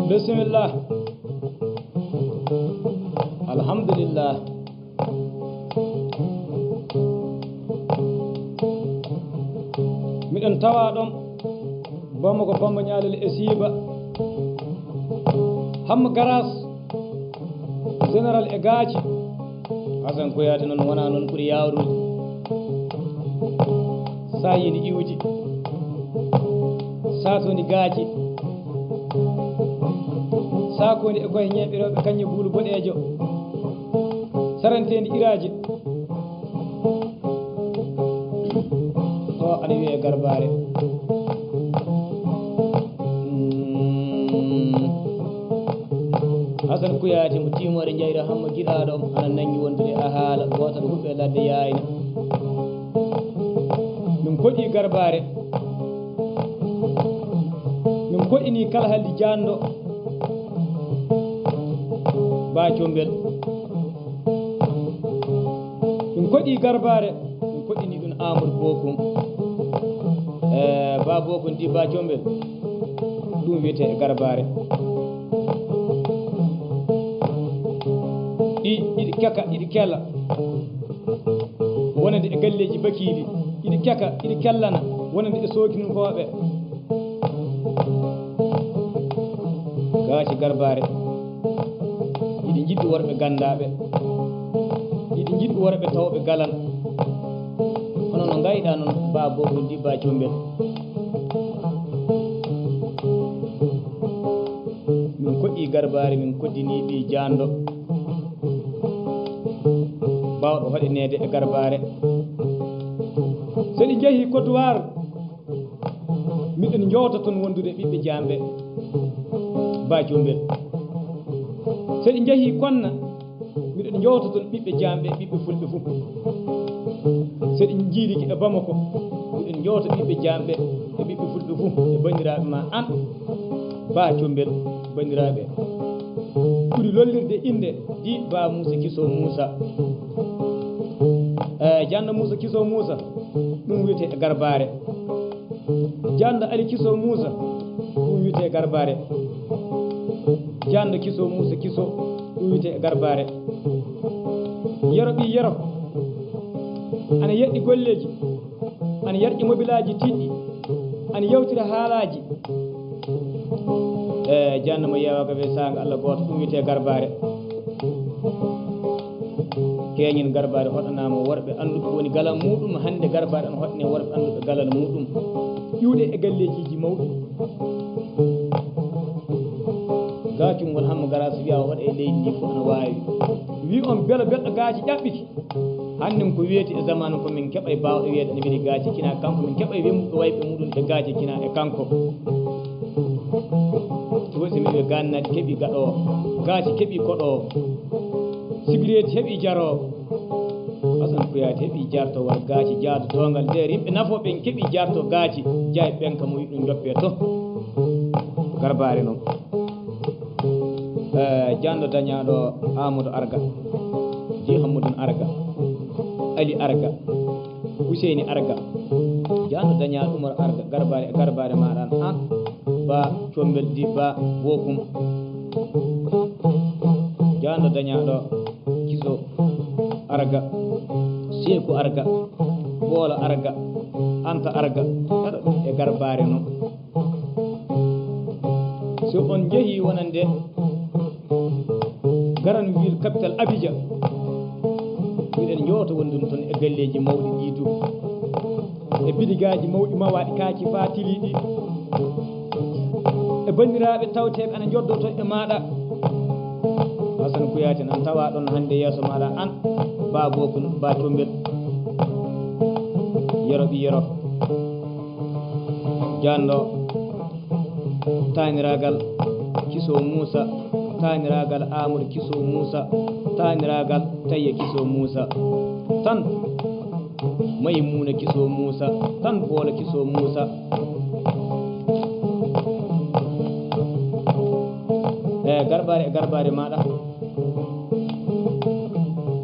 Bismillah, alhamdulillah, miɗen tawa ɗon Bamako Bamba ñaalel e siiba Hamma Garas général e gaaci Hasan Kuyate noon wona noon ɓuri yawrude sa yini iwji sa toni gaaci sakoni e koye ñeɓiroɓe kañƴe buulu boɗejo sarantedi iraji o aɗa wiye Garbare Hasan Kuyate mo timore jeyra hamma giɗaɗo om ana nangi wondude a haala gotal huɓɓe ladde yayna min koɗi Garbare min koɗini kala halli janɗo ba Combel min koɗi Garbare min koɗini ɗum Amadou Bokum ba Bokum ɗi ba Combel ɗum wiyete e Garbare ɗiɗi keka ɗiɗi kella wonande e galleji bakiɗi ɗiɗi keka ɗiɗi kellana wonande e sokinkoɓe gaaci Garbare ɗiɗi jiɗɗi worɓe gandaɓe ɗiɗi jiɗɗi worɓe tawɓe galan hono no gayɗa noon ba Bokum ɗi ba Combel min koɗɗi Garbare min koddini ɗi janɗo bawɗo hoɗinede e Garbare so ɗi jeehi Côte d'Ivoire miɗen jowta toon wondude ɓiɓɓe jamɓe ba Combel so ɗi jeehi Konna miɗen jowta toon ɓiɓɓe jamɓe ɓiɓɓe fulɓe fof so ɗi jiiriki e Bamako miɗen jowta ɓiɓɓe jamɓe e ɓiɓɓe fulɓe fof e bandiraɓe ma an ba Combel bandiraɓe ɓuri lollirde inde di ba Moussa Kisso Moussa janno Moussa Kisso Moussa ɗum wiyete e Garbare janno Ali Kisso Moussa ɗum wiyete e Garbare janno Kisso Moussa Kisso ɗum wiyete e Garbare yero ɓi yero ana yeɗɗi golleji ana yarƴi mobilaji tiɗɗi ana yewtira haalaji janno mo yewaga ɓe saga Allah goto ɗum wiyete Garbare keñin Garbare hoɗanama worɓe anduɓe woni galan muɗum hande Garbare ana hoɗane worɓe anduɓe galan muɗum ƴiwɗe e gallejiji mawɗi gacumgol Hamma Garas wiya waɗa e leydi ndi fof ana wawi wi on beelo belɗo gaaci ƴaɓɓiti hannden ko wiyete e zamanu ko min keɓa e bawɗo wiyede ene weeli gaaci kina kanko min keɓa e wemmuɗo wayɓe muɗum e gaaci kina e kanko wosi min ɓe gannadi keeɓi gaɗowo gaaci keeɓi koɗowo sibireti heeɓi jarowo Hasan Kuyate heeɓi jarto war gaaci jaado dongal nder yimɓe nafoɓe en keeɓi jarto gaaci jaayi ɓen kam wi ɗum joppe to Garbare noon janɗo dañaɗo Amadou Arga ji Hammadou Arga Ali Arga Ouseyni Arga janɗo dañaɗo Oumar Arga Garbare e Garbare maɗan an ba Combel di ba Bokum janɗo dañaɗo Kisso Arga Seeku Arga Boola Arga Anta Arga aɗa ɗum e Garbare noon so on jeehi wonande garan ville capitale Abidjan miɗen jowta wondun toon e galleji mawɗi ɗi du e bidigaji mawɗi mawaɗi kaaki fa tiliɗi e bandiraɓe tawteɓe ana joddo to e maɗa Hasan Kuyate nan tawa ɗon hande yeeso maɗa an ba Bokum ba Combel yero ɓi yero janɗo taniragal Kisso Moussa taniragal Amadou Kisso Moussa taniragal Tayya Kisso Moussa tan Maymuna Kisso Moussa tan Boola Kisso Moussa garbare maɗa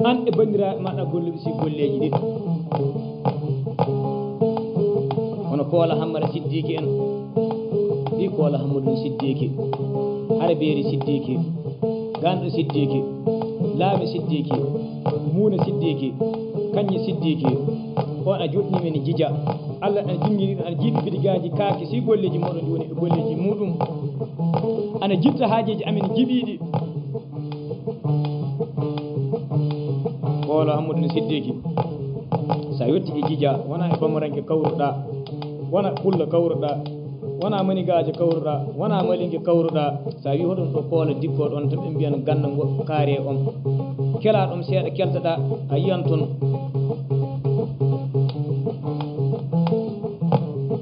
an e bandiraɓe maɗa golluɓe si golleji ɗiɗi hono Koola Hammada Siddiki en ɗi Koola Hammadou Siddiki hara beeri Siddiki ganɗo Siddiki Laami Siddiki Muuna Siddiki Kañƴe Siddiki on a joɗɗinimen jija Allah ana jinngiri ana jiiɗi bidigaji kaake si golleji moɗon ɗi woni e golleji muɗum ana jitta haajeji amen jiɓiɗi Koola Hammadou Siddiki sa yetti e jija wona e bamoranke kawruɗa wona pulla kawruɗa wona manigaje kawruɗa wona malinge kawruɗa sa wi hoɗum ɗo Koola dikko ɗon tan ɓe mbiyan ganda goɗɗo kaare on kela ɗum seeɗa keltoɗa a yiyan toon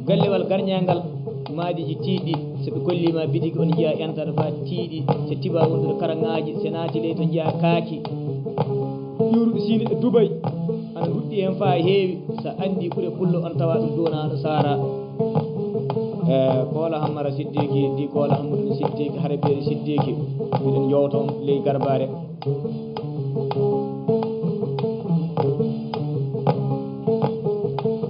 gallewal garñangal maadiji tiiɗi so ɓe kollima bidigi on jiya entata fa tiiɗi so tiba wondude karaŋaji so naati ley to jiya kaaki ƴuruɓe siine e Dubay ana duɗɗi hen fa heewi so andi ɓuure pullo on tawa ɗum donaɗo Sara Koola Hammada Siddiki di Koola Hammadou Siddiki hara beeri Siddiki miɗen jowta on ley garbare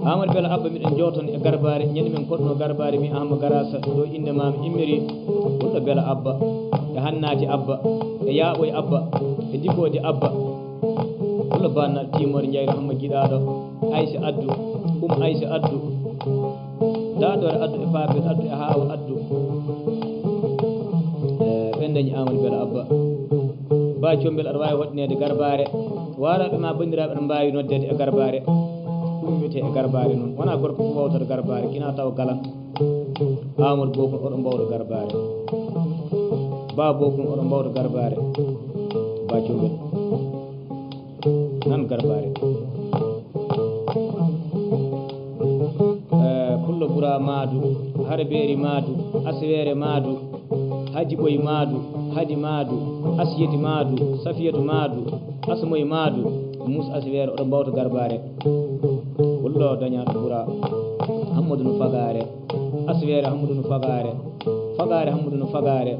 Amadou Bello Abba miɗen jowton e garbare ñande min koɗno garbare mi Ahma Garassa ɗo inde mami immiri ɓurɗo Bello Abba e Hannati Abba e Yaaɓoy Abba e Dikodi Abba ɓurɗo bannaɗo Timor Jeyro Hamma Giɗaɗo Aysa Addu Aysa Addu Daɗore Addu e Fabel Addu e Hawa Addu ɓen dañi Amadou Bello Abba ba combel aɗa wawi waɗinede garbare waraɓe ma bandiraɓe aɗa mbawi noddede e garbare ɗum wiyete e garbare noon wona gorko fof wawtata garbare kina taw galan Amadou Bokum oɗo mbawɗo garbare Ba Bokum oɗo mbawɗo garbare ba combel nan garbare Pullo Bura Madou hara beeri Madou Aswere Madou Haji Boy Madou Hadi Madou Asiyeti Madou Safiyatu Madou Asmoy Madou Moussa Aswere oɗo mbawta garbare Pullo dañaɗo Bura Hammadou no Fagare Aswere Hammadou no Fagare Fagare Hammadou no Fagare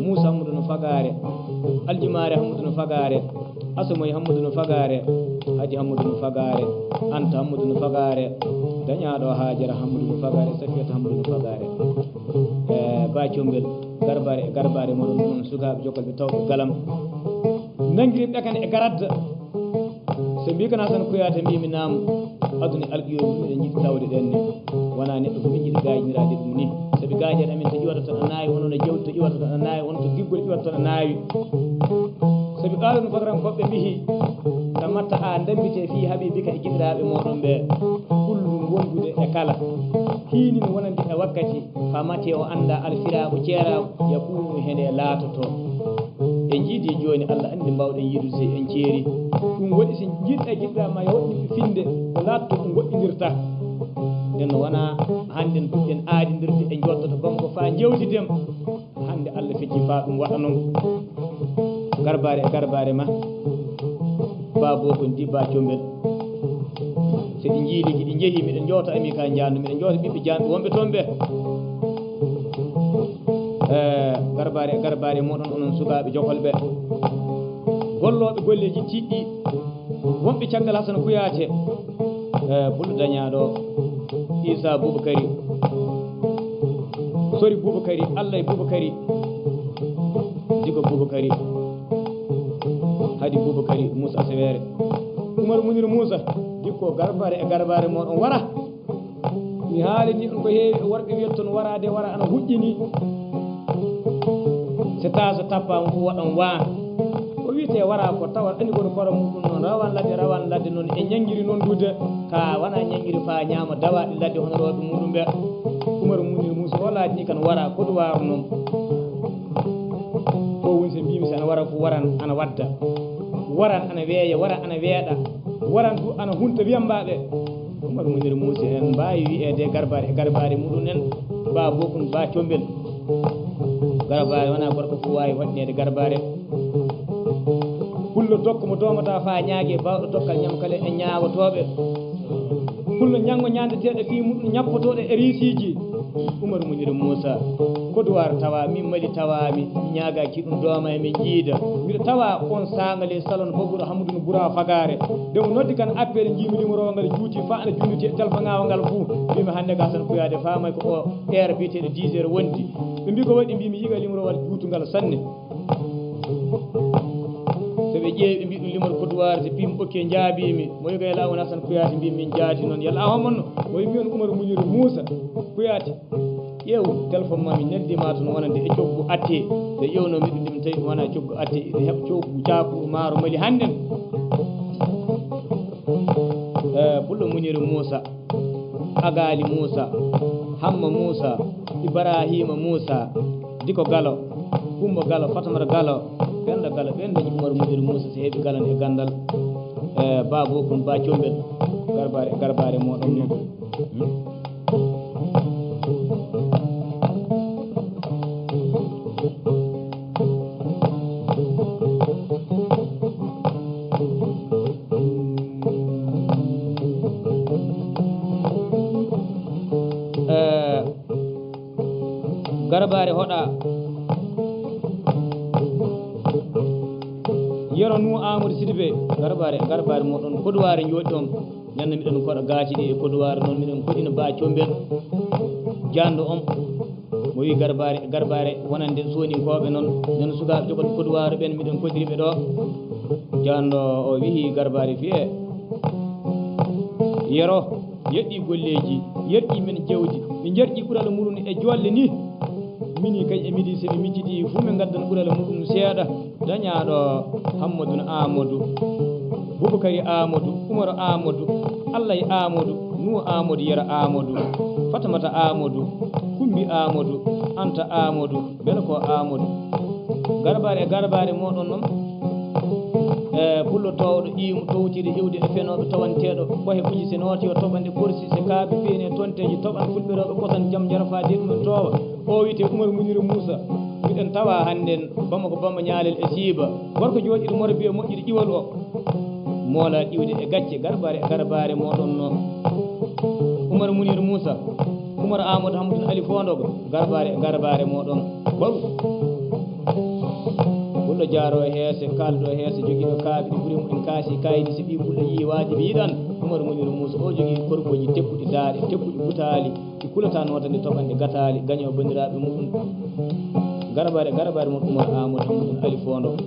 Moussa Hammadou no Fagare Aljumare Hammadou no Fagare Asmoy Hammadou no Fagare Hadi Hammadou no Fagare Anta Hammadou no Fagare dañaɗo Hajara Hammadou no Fagare Safiyata Hammadou no Fagare ba combel garbare moɗon ɗum sukaɓe jokkolɓe tawɓe galam nangiri ɓekane e garadda so mbikana tan kuyata mbimi nam aduna alqiyomi miɗen jiiɗi tawde ɗenne wona neɗɗo ko min jiiɗi gajiniraɗe ɗum ni saabi gajeɗe amen to iwata tan a naawi wono no jewti to iwata tan a naawi wono to diggol iwata tan a naawi saabi qaalunu fadaran koɓɓe mbihi tamatta a dambite fi habibika e jiɗiraɓe moɗon ɓe kullu wondude e kala hiinin wonande e wakkati famate o anda alfiraɓo ceeraɓo yakunu hene laatoto en jiidi joni Allah andi mbawɗen yidude so en ceeri ɗum waɗi so jiɗɗa ma yawɗiɓe finde ko laatto ko goɗɗinirta nden wona hande puɗɗen aadidirde e joddoto gonko fa jewtidem hande Allah fecci fa ɗum waɗa noon garbare e garbare ma Ba Bokum di ba combel so ɗi jiiliki ɗi jeehi miɗen jowta ami ka jandu miɗen jowta ɓiɓɓe janɓe wonɓe toon ɓe garbare moɗon onon sukaɓe jokolɓe golloɓe golleji tiɗɗi wonɓe caggal Hasana Kuyate Pullo dañaɗo Isa Boubakary Sori Boubakary Allah e Boubakary Digo Boubakary Hadi Boubakary Moussa Aswere Oumar Mounir Moussa dikko garbare e garbare moɗon wara mi haalini on ko heewi worɓe wiyata toon warade wara ana huƴƴini so tawa so tappama fof waɗon waan ko wiyete wara ko tawa andi kono koro muɗum noon rawan ladde noon e ñanguiri noon duude ka wona ñanguiri fa ñaama dawaɗi ladde hono rewɓe muɗum ɓe Oumar Mounir Moussa wolaji ni kan wara koɗo waru noon ko woni so mbimi so ana wara ko waran ana wadda waran ana weeya waran ana weeɗa waran du ana hunta wiyambaɓe Oumar Mounir Moussa en mbawi wiyede garbare e garbare muɗum en Ba Bokum ba combel garbare wona gorko fof wawi waɗinede garbare pullo dokka mo domata fa ñaague bawɗo dokkal ñamkale e ñawotoɓe pullo ñango ñandeteɗe fi muɗum ñappotoɗe e riisiji Oumar Mounir Moussa Kodowar tawa min mali tawami ñaagaki ɗum dooma e min jiida mbiɗa tawa on sangale salon bogoɗo Hamadou Boura Fagare nde mo noddi kan appel jiimi numéro ngal juuti fa ana junniti e téléphone ŋawa ngal fuu mbimi hannde ka tan kuyade famay ko o heure biyeteɗo 10 heures wondi ɓe mbi ko waɗi mbimi yiga numéro wal juutungal sanne so ɓe ƴeewi ɓe mbi ɗum limol Kodowar so mbimi ɓokke jaabimi mo yiga e lawol Hassane Kouyaté mbimi min jaati noon yalla homanno o wi min Oumar Mouniru Moussa Kouyaté ƴeew téléphone ma mi neldima toon wonande e coggu atte so ƴewno miɗo ɗum tawi ɗum wona coggu atte ene heɓa coggu cakuru maaro mali hannden Pullo Mouniru Moussa Agali Moussa Hamma Moussa Ibrahima Moussa Diko Galo Kumba Galo Fatamata Galo Penda Galo ɓen dañi Oumar Mouniru Moussa so heeɓi galan e gandal ba bokun ba combel garbare moɗon ni garbare hoɗa yero nu Amadou Sidibé garbare moɗon Kodowar jooɗi on ñande miɗen koɗa gaati ɗi e Kodowar noon miɗen koɗina ba combel jando on mo wi garbare wonande soninkoɓe noon nen sukaɓe jogoɓe Kodowar ɓen miɗen koɗiriɓe ɗo jando o wihi garbare fiye yero yeɗɗi golleji yeɗɗi men jawdi ɓe jerƴi ɓural muɗum e jolle ni mini kañ e midi soɓe micciti fuu ɓe gaddan ɓural muɗum seeɗa dañaɗo Hammadou Amadou Boubacar Amadou Oumar Amadou Allah e Amadou Nuhu Amadou Yero Amadou Fatamata Amadou Kumbi Amadou Anta Amadou bela ko Amadou garbare moɗon noon pullo towɗo ƴiimu towtide iwde e fenoɓe tawanteɗo ɓohe uji se nooti o toɓande korsi se kaaɓe feeni e tonteji toɓan fulɓeroɓe kotan jaam jarafade ɗumen towa o wiyete Oumar Mouniru Moussa miɗen tawa hannden Bamako Bamba ñaalel e siiba gorko jooɗiɗo Morbiye moƴƴiɗo ƴiwal o moola ƴiwde e gacce garbare moɗon noon Oumar Mouniru Moussa Oumar Amadou Hamdoune Ali Fondogo garbare moɗon baru ɓullo jaaro heese kaldo heese jogiiɗo kaaɓe ɗi ɓuri mumen kaasi kayidi so ɓi ɓullo yii waajibi yiɗan Oumar Mouniru Moussa o jogii korgoji tekkuɗi daaɗe tekkuɗi butaali ɗi kulata notande toɓande gataali gaño bandiraɓe muɗum garbare mon Oumar Amadou Hamdoune Ali Fondogo